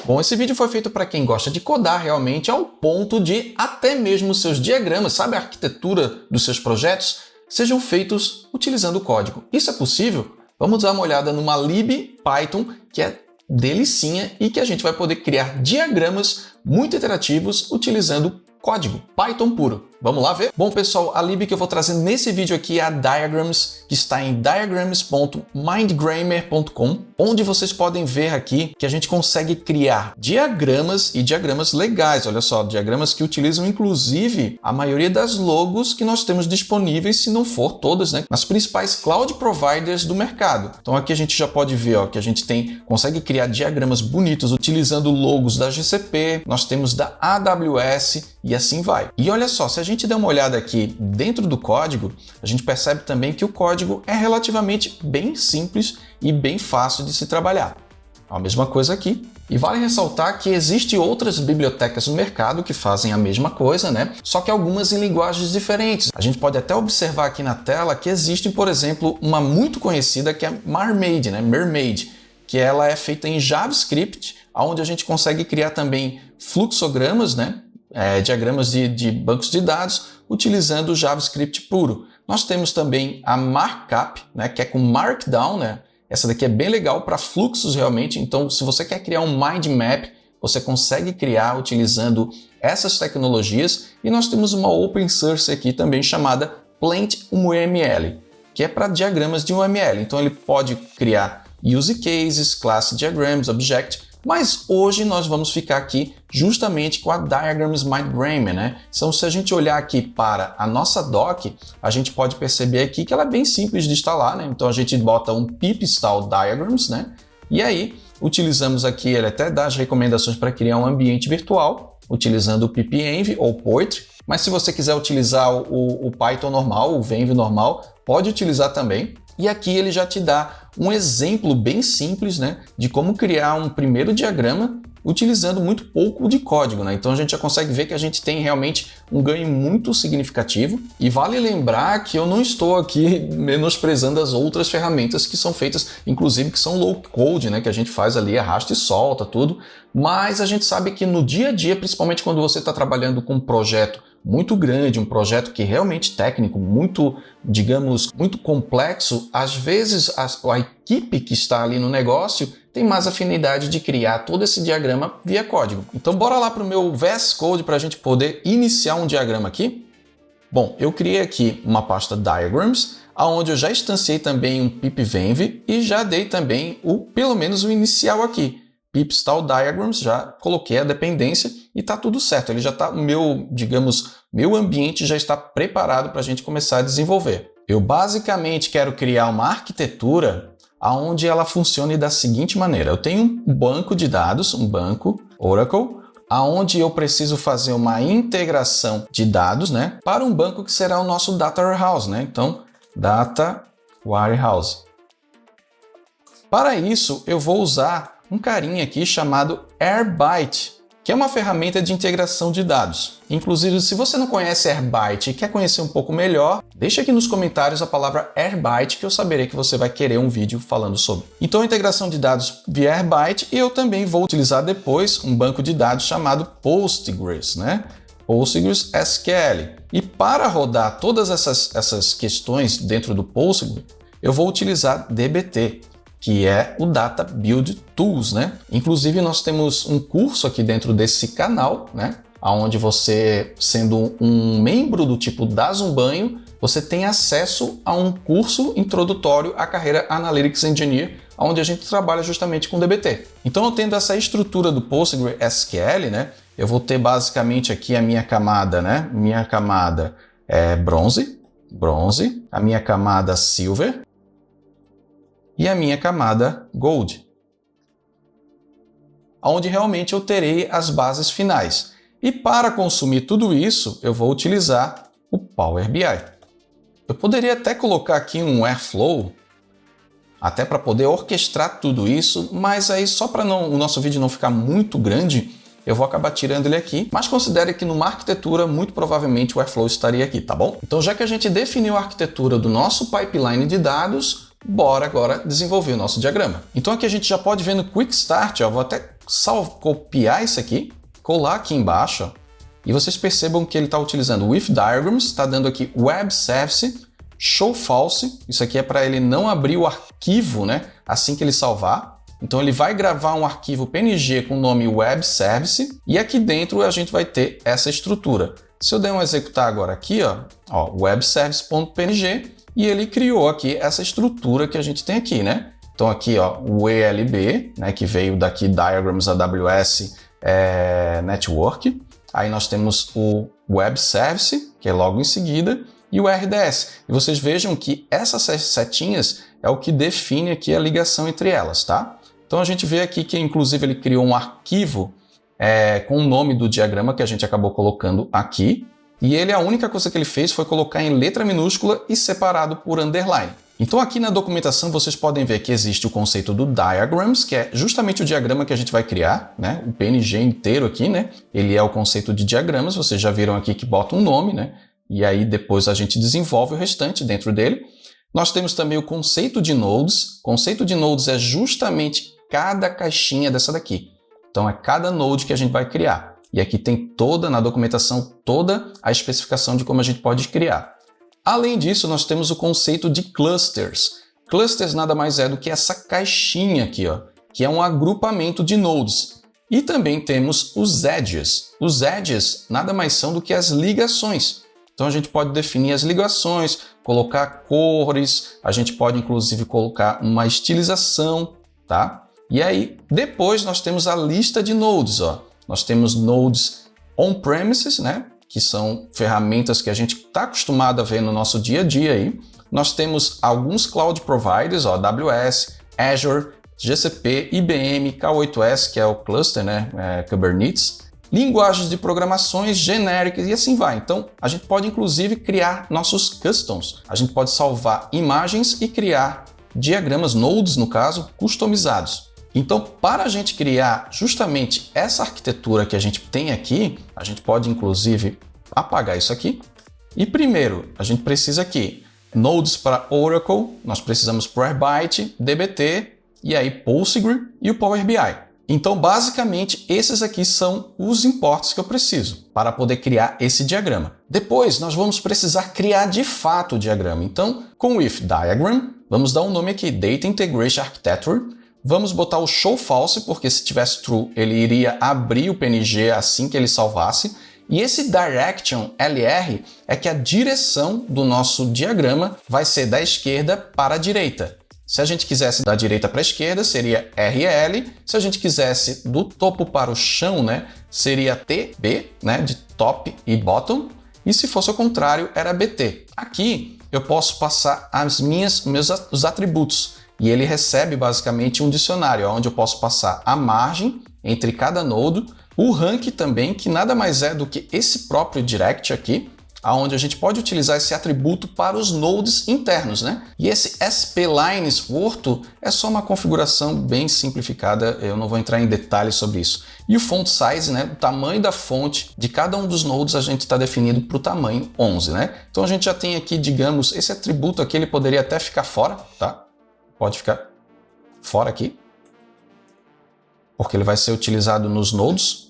Bom, esse vídeo foi feito para quem gosta de codar realmente ao ponto de até mesmo seus diagramas, sabe, a arquitetura dos seus projetos, sejam feitos utilizando código. Isso é possível? Vamos dar uma olhada numa lib Python que é delicinha e que a gente vai poder criar diagramas muito interativos utilizando código Python puro. Vamos lá ver? Bom, pessoal, a lib que eu vou trazer nesse vídeo aqui é a Diagrams, que está em diagrams.mindgrammer.com, onde vocês podem ver aqui que a gente consegue criar diagramas e diagramas legais. Olha só, diagramas que utilizam inclusive a maioria das logos que nós temos disponíveis, se não for todas, né, nas principais cloud providers do mercado. Então aqui a gente já pode ver, ó, que a gente consegue criar diagramas bonitos utilizando logos da GCP, nós temos da AWS e assim vai. E olha só, se a gente der uma olhada aqui dentro do código, a gente percebe também que o código é relativamente bem simples e bem fácil de se trabalhar. A mesma coisa aqui. E vale ressaltar que existem outras bibliotecas no mercado que fazem a mesma coisa, né? Só que algumas em linguagens diferentes. A gente pode até observar aqui na tela que existe, por exemplo, uma muito conhecida que é Mermaid, né? Mermaid, que ela é feita em JavaScript, onde a gente consegue criar também fluxogramas, né? Diagramas de bancos de dados utilizando o JavaScript puro. Nós temos também a Markup, né, que é com Markdown, né? Essa daqui é bem legal para fluxos realmente. Então, se você quer criar um mind map, você consegue criar utilizando essas tecnologias. E nós temos uma open source aqui também chamada Plant-UML, que é para diagramas de UML. Então, ele pode criar use cases, class diagrams, object. Mas hoje nós vamos ficar aqui justamente com a Diagrams Mindgrammer, né? Então, se a gente olhar aqui para a nossa doc, a gente pode perceber aqui que ela é bem simples de instalar, né? Então a gente bota um pip install diagrams, né? E aí utilizamos aqui, ele até dá as recomendações para criar um ambiente virtual, utilizando o pipenv ou poetry. Mas se você quiser utilizar o Python normal, o venv normal, pode utilizar também. E aqui ele já te dá um exemplo bem simples, né, de como criar um primeiro diagrama utilizando muito pouco de código, né? Então a gente já consegue ver que a gente tem realmente um ganho muito significativo. E vale lembrar que eu não estou aqui menosprezando as outras ferramentas que são feitas, inclusive que são low code, né, que a gente faz ali, arrasta e solta tudo. Mas a gente sabe que no dia a dia, principalmente quando você está trabalhando com um projeto muito grande, um projeto que é realmente técnico, muito, digamos, muito complexo, às vezes a equipe que está ali no negócio tem mais afinidade de criar todo esse diagrama via código. Então bora lá para o meu VS Code para a gente poder iniciar um diagrama aqui. Bom, eu criei aqui uma pasta Diagrams, onde eu já instanciei também um pipenv e já dei também pelo menos o inicial aqui. Pip install diagrams, já coloquei a dependência e está tudo certo. Ele já está, meu ambiente já está preparado para a gente começar a desenvolver. Eu basicamente quero criar uma arquitetura onde ela funcione da seguinte maneira. Eu tenho um banco de dados, um banco Oracle, onde eu preciso fazer uma integração de dados, né, para um banco que será o nosso Data Warehouse, né? Então, Data Warehouse. Para isso, eu vou usar um carinha aqui chamado Airbyte, que é uma ferramenta de integração de dados. Inclusive, se você não conhece Airbyte e quer conhecer um pouco melhor, deixa aqui nos comentários a palavra Airbyte que eu saberei que você vai querer um vídeo falando sobre. Então, a integração de dados via Airbyte, e eu também vou utilizar depois um banco de dados chamado Postgres, né? Postgres SQL. E para rodar todas essas questões dentro do Postgres, eu vou utilizar DBT, que é o Data Build Tools, né? Inclusive, nós temos um curso aqui dentro desse canal, né? Onde você, sendo um membro do tipo Dás um Banho, você tem acesso a um curso introdutório à carreira Analytics Engineer, onde a gente trabalha justamente com DBT. Então, eu tendo essa estrutura do PostgreSQL, né? Eu vou ter basicamente aqui a minha camada, né? Minha camada é bronze, a minha camada silver, e a minha camada Gold, onde realmente eu terei as bases finais. E para consumir tudo isso, eu vou utilizar o Power BI. Eu poderia até colocar aqui um Airflow, até para poder orquestrar tudo isso, mas aí só para o nosso vídeo não ficar muito grande, eu vou acabar tirando ele aqui, mas considere que numa arquitetura, muito provavelmente o Airflow estaria aqui, tá bom? Então, já que a gente definiu a arquitetura do nosso pipeline de dados, bora agora desenvolver o nosso diagrama. Então aqui a gente já pode ver no Quick Start, ó, vou até copiar isso aqui, colar aqui embaixo, ó, e vocês percebam que ele está utilizando o With Diagrams, está dando aqui Web Service, Show False, isso aqui é para ele não abrir o arquivo, né, assim que ele salvar. Então ele vai gravar um arquivo PNG com o nome Web Service, e aqui dentro a gente vai ter essa estrutura. Se eu der um executar agora aqui, ó, webservice.png, e ele criou aqui essa estrutura que a gente tem aqui, né? Então aqui, ó, o ELB, né, que veio daqui Diagrams AWS Network. Aí nós temos o Web Service, que é logo em seguida, e o RDS. E vocês vejam que essas setinhas é o que define aqui a ligação entre elas, tá? Então a gente vê aqui que inclusive ele criou um arquivo com o nome do diagrama que a gente acabou colocando aqui. E ele, a única coisa que ele fez foi colocar em letra minúscula e separado por underline. Então aqui na documentação vocês podem ver que existe o conceito do Diagrams, que é justamente o diagrama que a gente vai criar, né? O PNG inteiro aqui, né? Ele é o conceito de diagramas, vocês já viram aqui que bota um nome, né? E aí depois a gente desenvolve o restante dentro dele. Nós temos também o conceito de nodes. O conceito de nodes é justamente cada caixinha dessa daqui. Então é cada node que a gente vai criar. E aqui tem toda, na documentação, toda a especificação de como a gente pode criar. Além disso, nós temos o conceito de clusters. Clusters nada mais é do que essa caixinha aqui, ó, que é um agrupamento de nodes. E também temos os edges. Os edges nada mais são do que as ligações. Então a gente pode definir as ligações, colocar cores, a gente pode inclusive colocar uma estilização, tá? E aí, depois nós temos a lista de nodes, ó. Nós temos nodes on-premises, né? Que são ferramentas que a gente está acostumado a ver no nosso dia a dia aí. Nós temos alguns cloud providers, ó, AWS, Azure, GCP, IBM, K8s, que é o cluster, né? Kubernetes. Linguagens de programações genéricas e assim vai. Então, a gente pode inclusive criar nossos customs. A gente pode salvar imagens e criar diagramas, nodes no caso, customizados. Então, para a gente criar justamente essa arquitetura que a gente tem aqui, a gente pode inclusive apagar isso aqui. E primeiro, a gente precisa aqui nodes para Oracle, nós precisamos Powerbyte, DBT e aí Postgre e o Power BI. Então, basicamente, esses aqui são os imports que eu preciso para poder criar esse diagrama. Depois, nós vamos precisar criar de fato o diagrama. Então, com o With Diagram, vamos dar um nome aqui, Data Integration Architecture. Vamos botar o Show False, porque se tivesse True, ele iria abrir o PNG assim que ele salvasse. E esse Direction LR é que a direção do nosso diagrama vai ser da esquerda para a direita. Se a gente quisesse da direita para a esquerda, seria RL. Se a gente quisesse do topo para o chão, né, seria TB, né, de top e bottom. E se fosse o contrário, era BT. Aqui eu posso passar os atributos. E ele recebe basicamente um dicionário, onde eu posso passar a margem entre cada nodo, o rank também, que nada mais é do que esse próprio direct aqui, onde a gente pode utilizar esse atributo para os nodes internos, né? E esse splines worth é só uma configuração bem simplificada, eu não vou entrar em detalhes sobre isso. E o font size, né? O tamanho da fonte de cada um dos nodes a gente está definido para o tamanho 11, né? Então a gente já tem aqui, digamos, esse atributo aqui, ele poderia até ficar fora, tá? Pode ficar fora aqui, porque ele vai ser utilizado nos nodes.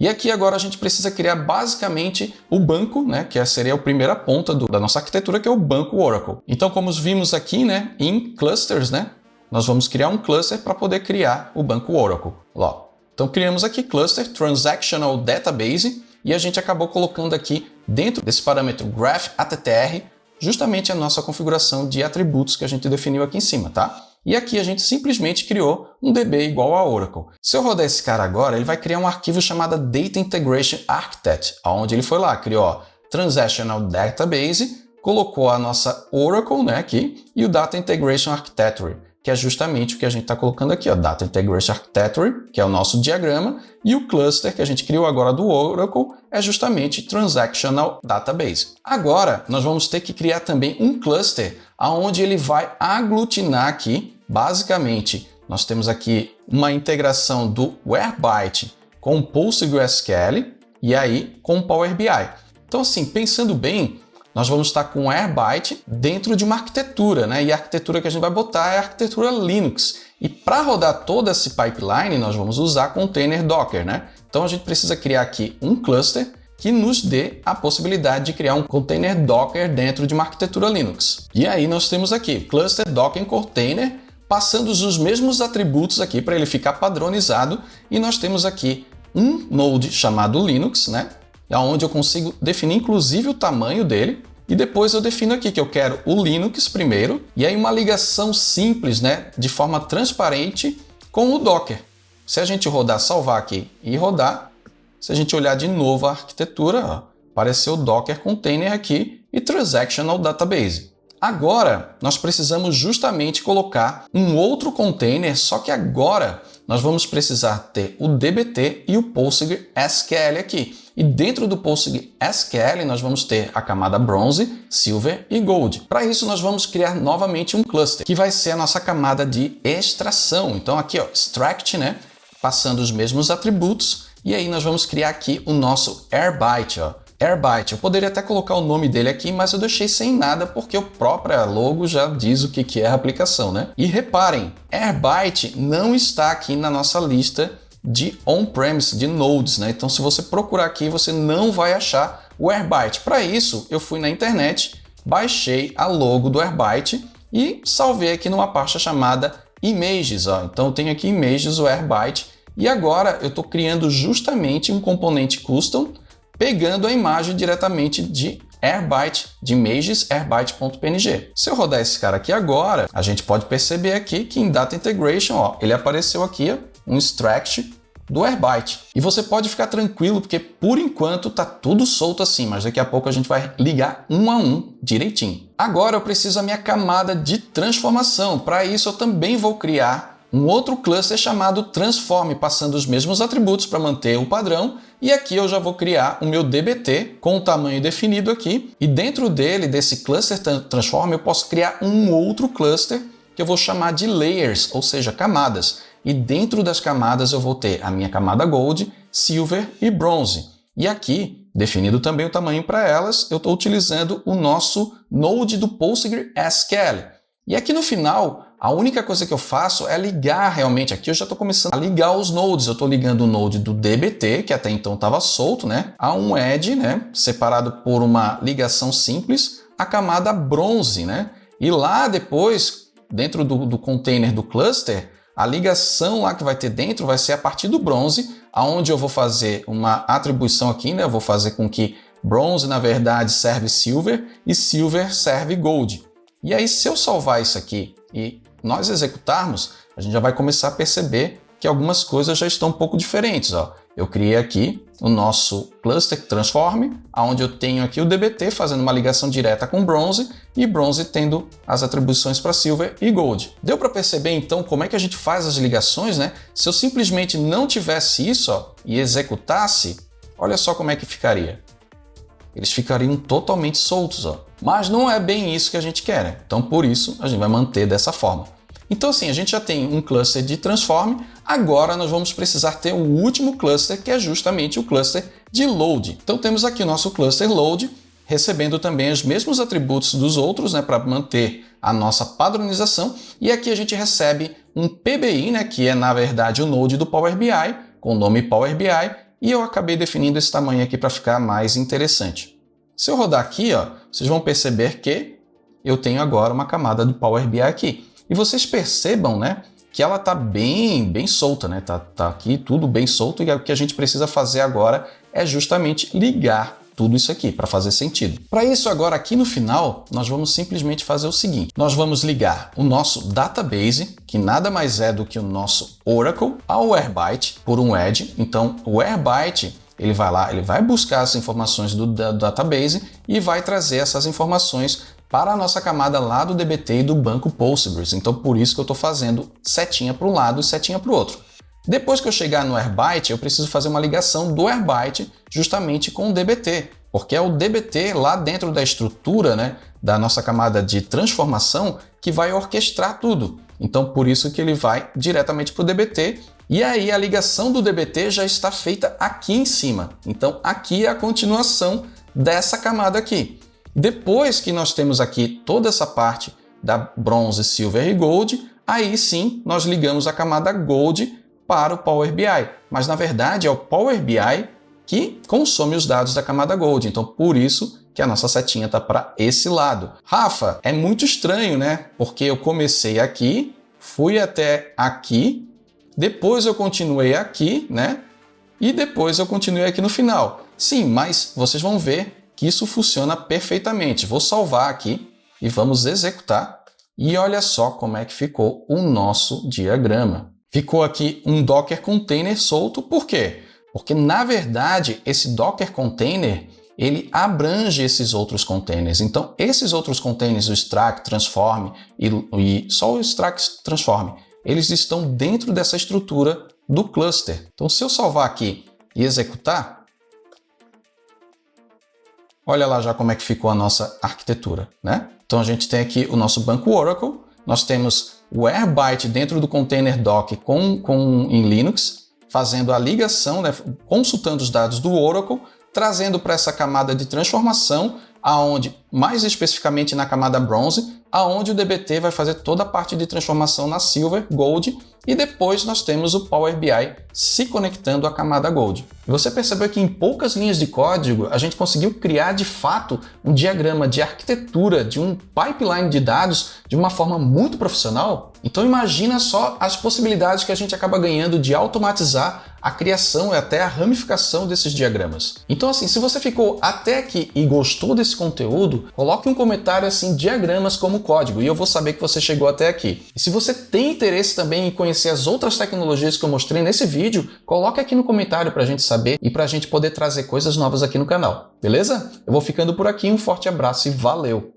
E aqui agora a gente precisa criar basicamente o banco, né, que seria a primeira ponta da nossa arquitetura, que é o banco Oracle. Então, como vimos aqui, né, em clusters, né, nós vamos criar um cluster para poder criar o banco Oracle. Ó. Então, criamos aqui cluster Transactional Database e a gente acabou colocando aqui dentro desse parâmetro graph_attr justamente a nossa configuração de atributos que a gente definiu aqui em cima, tá? E aqui a gente simplesmente criou um DB igual a Oracle. Se eu rodar esse cara agora, ele vai criar um arquivo chamado Data Integration Architect, onde ele foi lá, criou Transactional Database, colocou a nossa Oracle, né, aqui, e o Data Integration Architecture, que é justamente o que a gente está colocando aqui, ó, Data Integration Architecture, que é o nosso diagrama, e o cluster que a gente criou agora do Oracle é justamente Transactional Database. Agora, nós vamos ter que criar também um cluster onde ele vai aglutinar aqui, basicamente, nós temos aqui uma integração do Powerbyte com o PostgreSQL e aí com o Power BI. Então, assim, pensando bem, nós vamos estar com Airbyte dentro de uma arquitetura, né? E a arquitetura que a gente vai botar é a arquitetura Linux. E para rodar todo esse pipeline, nós vamos usar container Docker, né? Então a gente precisa criar aqui um cluster que nos dê a possibilidade de criar um container Docker dentro de uma arquitetura Linux. E aí nós temos aqui cluster Docker container, passando os mesmos atributos aqui para ele ficar padronizado, e nós temos aqui um node chamado Linux, né? Onde eu consigo definir inclusive o tamanho dele, e depois eu defino aqui que eu quero o Linux primeiro, e aí uma ligação simples, né? De forma transparente com o Docker. Se a gente rodar, salvar aqui e rodar, se a gente olhar de novo a arquitetura, ó, apareceu o Docker Container aqui e Transactional Database. Agora, nós precisamos justamente colocar um outro container, só que agora nós vamos precisar ter o DBT e o PostgreSQL aqui. E dentro do PostgreSQL nós vamos ter a camada Bronze, Silver e Gold. Para isso nós vamos criar novamente um cluster, que vai ser a nossa camada de extração. Então aqui, ó, extract, né? Passando os mesmos atributos. E aí nós vamos criar aqui o nosso Airbyte, ó. Airbyte, eu poderia até colocar o nome dele aqui, mas eu deixei sem nada porque o próprio logo já diz o que é a aplicação, né? E reparem, Airbyte não está aqui na nossa lista de on-premise, de nodes, né? Então se você procurar aqui, você não vai achar o Airbyte. Para isso, eu fui na internet, baixei a logo do Airbyte e salvei aqui numa pasta chamada Images, ó. Então eu tenho aqui Images, o Airbyte, e agora eu estou criando justamente um componente custom, pegando a imagem diretamente de Airbyte, de images, airbyte.png. Se eu rodar esse cara aqui agora, a gente pode perceber aqui que em Data Integration, ó, ele apareceu aqui, ó, um extract do Airbyte. E você pode ficar tranquilo, porque por enquanto tá tudo solto assim, mas daqui a pouco a gente vai ligar um a um direitinho. Agora eu preciso da minha camada de transformação. Para isso eu também vou criar um outro cluster chamado Transform, passando os mesmos atributos para manter o padrão. E aqui eu já vou criar o meu DBT com o tamanho definido aqui. E dentro dele, desse cluster Transform, eu posso criar um outro cluster que eu vou chamar de Layers, ou seja, camadas. E dentro das camadas eu vou ter a minha camada Gold, Silver e Bronze. E aqui, definido também o tamanho para elas, eu estou utilizando o nosso Node do PostgreSQL. E aqui no final, a única coisa que eu faço é ligar realmente, aqui eu já estou começando a ligar os nodes. Eu estou ligando o node do DBT, que até então estava solto, né, a um edge, né, separado por uma ligação simples, a camada Bronze, né? E lá depois, dentro do container do cluster, a ligação lá que vai ter dentro vai ser a partir do Bronze, aonde eu vou fazer uma atribuição aqui, né? Eu vou fazer com que Bronze, na verdade, serve Silver e Silver serve Gold. E aí, se eu salvar isso aqui e nós executarmos, a gente já vai começar a perceber que algumas coisas já estão um pouco diferentes, ó. Eu criei aqui o nosso Cluster Transform, onde eu tenho aqui o DBT fazendo uma ligação direta com Bronze e Bronze tendo as atribuições para Silver e Gold. Deu para perceber então como é que a gente faz as ligações, né? Se eu simplesmente não tivesse isso, ó, e executasse, olha só como é que ficaria. Eles ficariam totalmente soltos, ó. Mas não é bem isso que a gente quer, né? Então por isso a gente vai manter dessa forma. Então assim, a gente já tem um cluster de Transform, agora nós vamos precisar ter o último cluster, que é justamente o cluster de Load. Então temos aqui o nosso cluster Load, recebendo também os mesmos atributos dos outros, né, para manter a nossa padronização, e aqui a gente recebe um PBI, né, que é na verdade o Node do Power BI, com o nome Power BI, e eu acabei definindo esse tamanho aqui para ficar mais interessante. Se eu rodar aqui, ó, vocês vão perceber que eu tenho agora uma camada do Power BI aqui. E vocês percebam, né, que ela está bem solta, né? Tá aqui tudo bem solto, e o que a gente precisa fazer agora é justamente ligar tudo isso aqui para fazer sentido. Para isso agora aqui no final, nós vamos simplesmente fazer o seguinte. Nós vamos ligar o nosso database, que nada mais é do que o nosso Oracle, ao Airbyte por um edge. Então o Airbyte, ele vai lá, ele vai buscar as informações do database e vai trazer essas informações para a nossa camada lá do DBT e do banco Postgres. Então por isso que eu estou fazendo setinha para um lado e setinha para o outro. Depois que eu chegar no Airbyte, eu preciso fazer uma ligação do Airbyte justamente com o DBT, porque é o DBT lá dentro da estrutura, né, da nossa camada de transformação que vai orquestrar tudo. Então por isso que ele vai diretamente para o DBT, e aí a ligação do DBT já está feita aqui em cima. Então aqui é a continuação dessa camada aqui. Depois que nós temos aqui toda essa parte da bronze, silver e gold, aí sim nós ligamos a camada gold para o Power BI. Mas na verdade é o Power BI que consome os dados da camada gold. Então por isso que a nossa setinha está para esse lado. Rafa, é muito estranho, né? Porque eu comecei aqui, fui até aqui, depois eu continuei aqui, né? E depois eu continuei aqui no final. Sim, mas vocês vão ver que isso funciona perfeitamente. Vou salvar aqui e vamos executar. E olha só como é que ficou o nosso diagrama. Ficou aqui um Docker Container solto. Por quê? Porque, na verdade, esse Docker Container ele abrange esses outros containers. Então, esses outros containers, o Strack, Transform e só o Strack Transform, eles estão dentro dessa estrutura do cluster. Então, se eu salvar aqui e executar, olha lá já como é que ficou a nossa arquitetura, né? Então, a gente tem aqui o nosso banco Oracle, nós temos o Airbyte dentro do container Docker em Linux, fazendo a ligação, né, consultando os dados do Oracle, trazendo para essa camada de transformação, aonde, mais especificamente na camada bronze, aonde o DBT vai fazer toda a parte de transformação na Silver, Gold, e depois nós temos o Power BI se conectando à camada Gold. E você percebeu que em poucas linhas de código a gente conseguiu criar de fato um diagrama de arquitetura de um pipeline de dados de uma forma muito profissional? Então imagina só as possibilidades que a gente acaba ganhando de automatizar a criação e até a ramificação desses diagramas. Então assim, se você ficou até aqui e gostou desse conteúdo, coloque um comentário assim, diagramas como código, e eu vou saber que você chegou até aqui. E se você tem interesse também em conhecer as outras tecnologias que eu mostrei nesse vídeo, coloque aqui no comentário para a gente saber e para a gente poder trazer coisas novas aqui no canal, beleza? Eu vou ficando por aqui, um forte abraço e valeu!